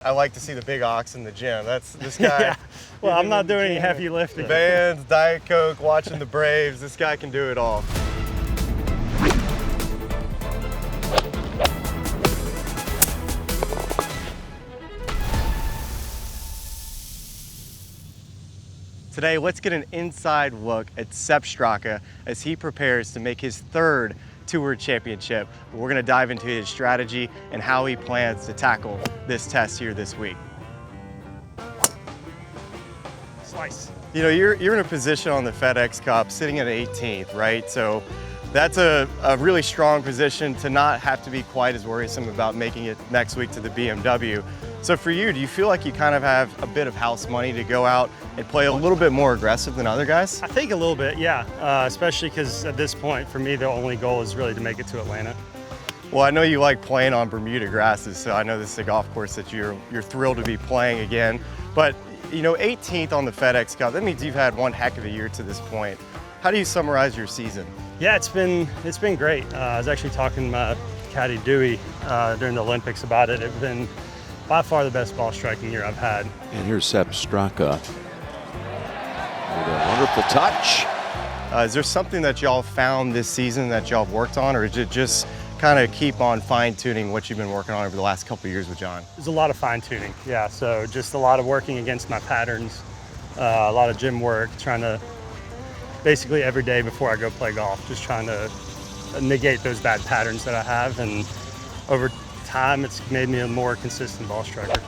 I like to see the big ox in the gym. That's this guy. Yeah. Well, I'm not doing any heavy lifting. Vans, Diet Coke, watching the Braves. This guy can do it all. Today, let's get an inside look at Sepp Straka as he prepares to make his third Tour Championship. We're going to dive into his strategy and how he plans to tackle this test here this week. Slice. You know, you're in a position on the FedEx Cup sitting at 18th, right? So that's a really strong position to not have to be quite as worrisome about making it next week to the BMW. So for you, do you feel like you kind of have a bit of house money to go out and play a little bit more aggressive than other guys? I think a little bit, yeah. Especially because at this point, for me, the only goal is really to make it to Atlanta. Well, I know you like playing on Bermuda grasses, so I know this is a golf course that you're thrilled to be playing again. But you know, 18th on the FedEx Cup, that means you've had one heck of a year to this point. How do you summarize your season? Yeah, it's been great. I was actually talking to my caddy Dewey during the Olympics about it. It's been by far the best ball striking year I've had. And here's Sepp Straka with a wonderful touch. Is there something that y'all found this season that y'all have worked on, or is it just kind of keep on fine-tuning what you've been working on over the last couple of years with John? There's a lot of fine-tuning, yeah. So just a lot of working against my patterns, a lot of gym work, trying to basically every day before I go play golf, just trying to negate those bad patterns that I have. And over time, it's made me a more consistent ball striker.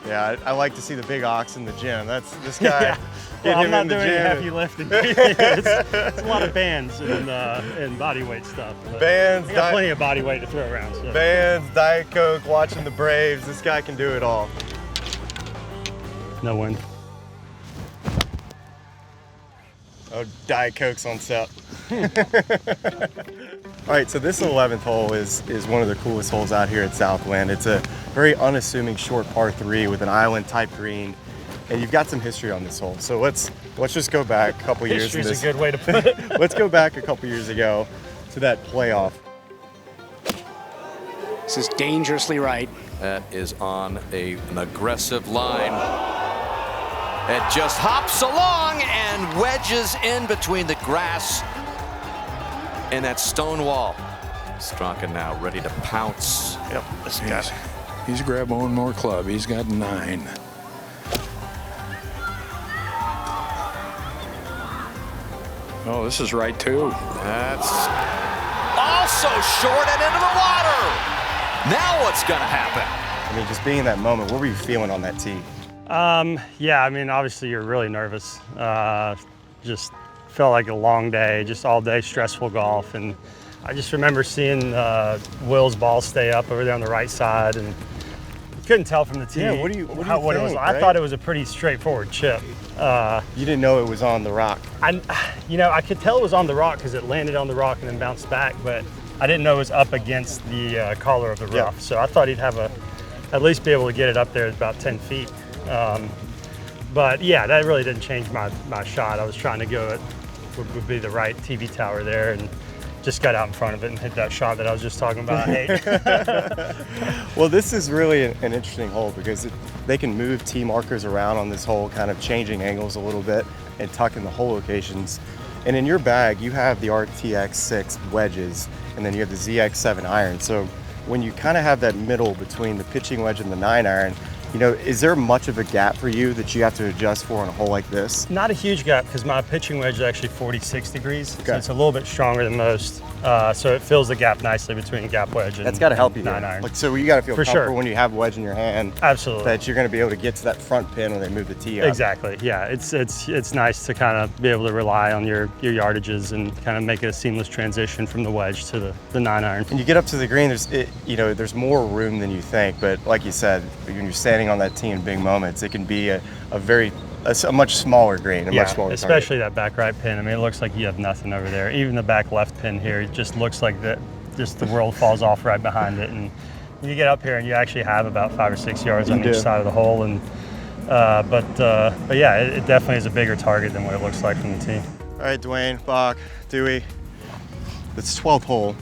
Yeah, I like to see the big ox in the gym. That's this guy. Yeah. Well, I'm not doing any heavy lifting. it's a lot of bands and body weight stuff. Bands, I got plenty of body weight to throw around. So. Bands, Diet Coke, watching the Braves. This guy can do it all. No win. Oh, Diet Coke's on Sepp. All right, so this 11th hole is one of the coolest holes out here at Southwind. It's a very unassuming short par 3 with an island type green, and you've got some history on this hole. So let's just go back a couple years. History's a good way to put it. Let's go back a couple years ago to that playoff. This is dangerously right. That is on an aggressive line. It just hops along and wedges in between the grass and that stone wall. Straka now ready to pounce. Yep, this guy. He's grabbed one more club. He's got 9. Oh, this is right too. That's also short and into the water. Now what's gonna happen? I mean, just being in that moment, what were you feeling on that tee? Yeah, I mean, obviously you're really nervous. Just felt like a long day, just all day stressful golf. And I just remember seeing Will's ball stay up over there on the right side, and you couldn't tell from the tee what do you it was. think, I right? thought it was a pretty straightforward chip. You didn't know it was on the rock. I could tell it was on the rock because it landed on the rock and then bounced back, but I didn't know it was up against the collar of the rough. Yeah. So I thought he'd have at least be able to get it up there at about 10 feet. But yeah, that really didn't change my shot. I was trying to go at what would be the right TV tower there, and just got out in front of it and hit that shot that I was just talking about. Well, this is really an interesting hole because they can move tee markers around on this hole, kind of changing angles a little bit and tucking the hole locations. And in your bag, you have the RTX 6 wedges, and then you have the ZX7 iron. So when you kind of have that middle between the pitching wedge and the 9-iron, you know, is there much of a gap for you that you have to adjust for on a hole like this? Not a huge gap because my pitching wedge is actually 46 degrees, okay. So it's a little bit stronger than most. So it fills the gap nicely between gap wedge and that's got to help you. 9-iron. Like, so you got to feel for comfortable sure when you have a wedge in your hand. Absolutely. That you're going to be able to get to that front pin when they move the tee up. Exactly. Yeah, it's nice to kind of be able to rely on your yardages and kind of make it a seamless transition from the wedge to the 9-iron. And you get up to the green, there's more room than you think. But like you said, when you're standing on that tee in big moments, it can be a much smaller green, much smaller especially target. that back right pin. I mean, it looks like you have nothing over there. Even the back left pin here, it just looks like just the world falls off right behind it. And you get up here and you actually have about 5 or 6 yards on each side of the hole. And but yeah, it definitely is a bigger target than what it looks like from the tee. All right, Dwayne, Bach, Dewey, this 12th hole,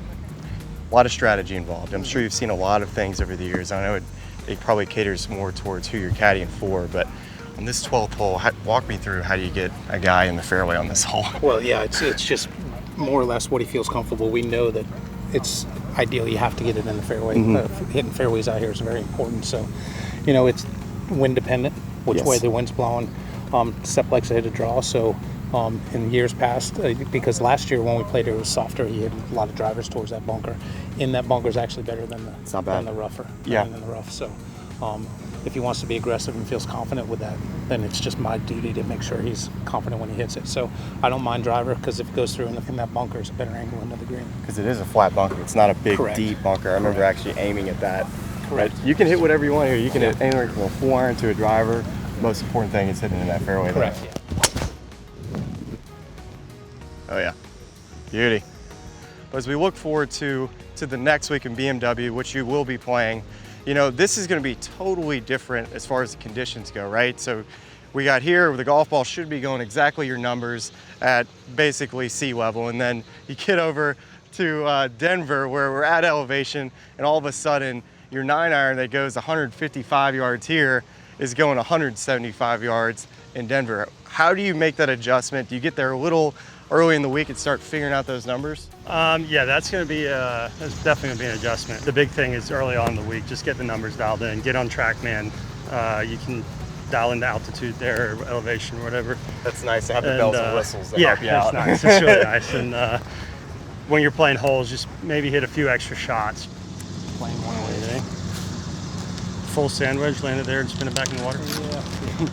a lot of strategy involved. I'm sure you've seen a lot of things over the years. I know it probably caters more towards who you're caddying for. But on this 12th hole, walk me through how do you get a guy in the fairway on this hole? Well, yeah, it's just more or less what he feels comfortable. We know that it's ideal you have to get it in the fairway. Hitting fairways out here is very important. So, you know, it's wind dependent, which way the wind's blowing. Sepp likes to hit a draw, so in years past, because last year when we played it was softer, he had a lot of drivers towards that bunker. In that bunker is actually better than the rougher. Than the rough. So if he wants to be aggressive and feels confident with that, then it's just my duty to make sure he's confident when he hits it. So I don't mind driver, because if it goes through in that bunker, it's a better angle into the green. Because it is a flat bunker. It's not a big, deep bunker. I remember actually aiming at that. Correct. But you can hit whatever you want here. You can hit anywhere from a 4-iron to a driver. Most important thing is hitting in that fairway. Correct. Oh yeah, beauty. But as we look forward to the next week in BMW, which you will be playing, you know, this is going to be totally different as far as the conditions go, right? So we got here, the golf ball should be going exactly your numbers at basically sea level, and then you get over to Denver where we're at elevation, and all of a sudden your 9-iron that goes 155 yards here is going 175 yards in Denver. How do you make that adjustment? Do you get there a little early in the week and start figuring out those numbers? Yeah, that's definitely going to be an adjustment. The big thing is early on in the week, just get the numbers dialed in, get on TrackMan. You can dial into altitude there, or elevation, or whatever. That's nice to have the bells and whistles that help you Yeah, out. it's nice. It's really nice. And when you're playing holes, just maybe hit a few extra shots. Playing one away today. Full sand wedge, landed there and spin it back in the water. Yeah.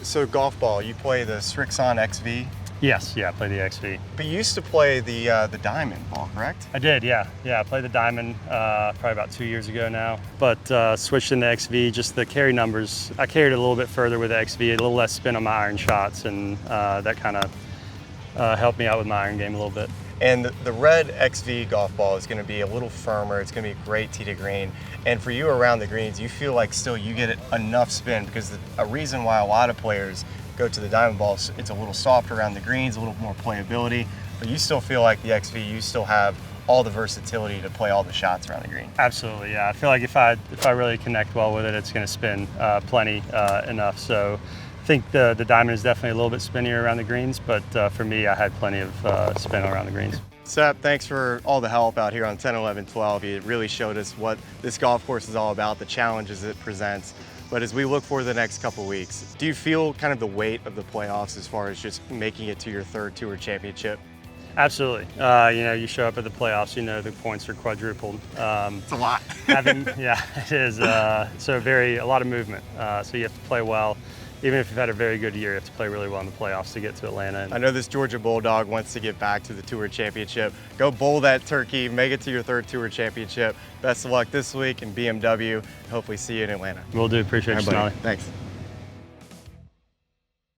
So golf ball, you play the Srixon XV, Yes, yeah, I play the XV. but you used to play the diamond ball, correct? I did, yeah. Yeah, I played the diamond probably about 2 years ago now, but switched into XV, just the carry numbers. I carried it a little bit further with the XV, a little less spin on my iron shots, and that kind of helped me out with my iron game a little bit. And the red XV golf ball is going to be a little firmer. It's going to be a great tee to green. And for you around the greens, you feel like still you get enough spin, because a reason why a lot of players go to the diamond ball, it's a little softer around the greens, a little more playability, but you still feel like the XV, you still have all the versatility to play all the shots around the green. Absolutely, yeah. I feel like if I really connect well with it, it's going to spin plenty enough. So I think the diamond is definitely a little bit spinnier around the greens, but for me, I had plenty of spin around the greens. Sepp, thanks for all the help out here on 10, 11, 12. You really showed us what this golf course is all about, the challenges it presents. But as we look for the next couple weeks, do you feel kind of the weight of the playoffs as far as just making it to your third tour championship? Absolutely. You know, you show up at the playoffs, you know the points are quadrupled. It's a lot. Yeah, it is. So a lot of movement. So you have to play well. Even if you've had a very good year, you have to play really well in the playoffs to get to Atlanta. I know this Georgia Bulldog wants to get back to the Tour Championship. Go bowl that turkey, make it to your third Tour Championship. Best of luck this week in BMW. Hopefully see you in Atlanta. Will do. Appreciate you, Smylie. Thanks.